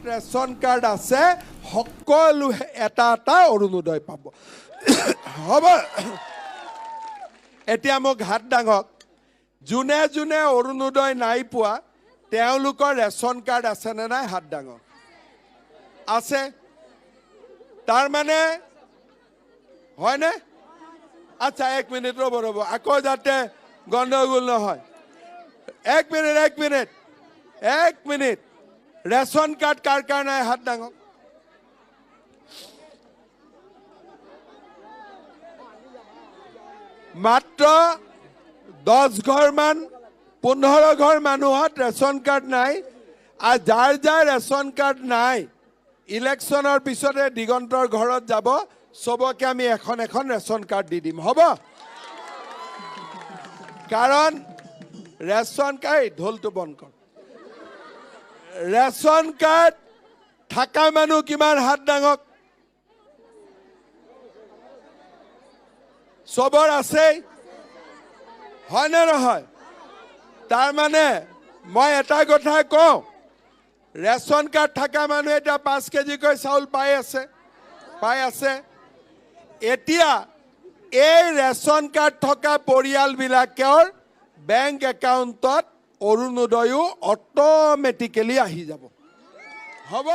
ration card আছে সকলো এটা এটা অৰুণোদয় পাব হ'ব এতিয়া মোক হাত ডাঙক যোনে যোনে অৰুণোদয় নাই পোৱা তেওঁলোকৰ ৰেচন কাৰ্ড আছে নে নাই হাত ডাঙক আছে তাৰ মানে হয়নে আচ্ছা এক মিনিট ৰ'ব আকৌ যাতে গণ্ডগোল নহয় এক মিনিট ৰেচন কাৰ্ড কাৰ কাৰ নাই হাত ডাঙক মাত্ৰ 10 ঘৰ মান 15 ঘৰ মানুহত ৰেচন কাৰ্ড নাই আৰু যাৰ যাৰ ৰেচন কাৰ্ড নাই ইলেকশ্যনৰ পিছতে দিগন্তৰ ঘৰত যাব সবকে আমি এখন এখন ৰেচন কাৰ্ড দি দিম হ'ব কাৰণ ৰেচন কাৰ্ড ঢোলটো বন্ধ কৰ ৰেচন কাৰ্ড থাকা মানুহ কিমান হাত ডাঙক সবৰ আছে হয় নে নহয় তাৰ মানে মই এটা কথা কওঁ ৰেচন কাৰ্ড থাকা মানুহ এটা 5 কেজি কৈ চাউল পাই আছে এতিয়া এই ৰেচন কাৰ্ড থকা পৰিয়ালবিলাকৰ বেংক একাউণ্টত অৰুণোদয়ো অটোমেটিক্যালি আহি যাব হ'ব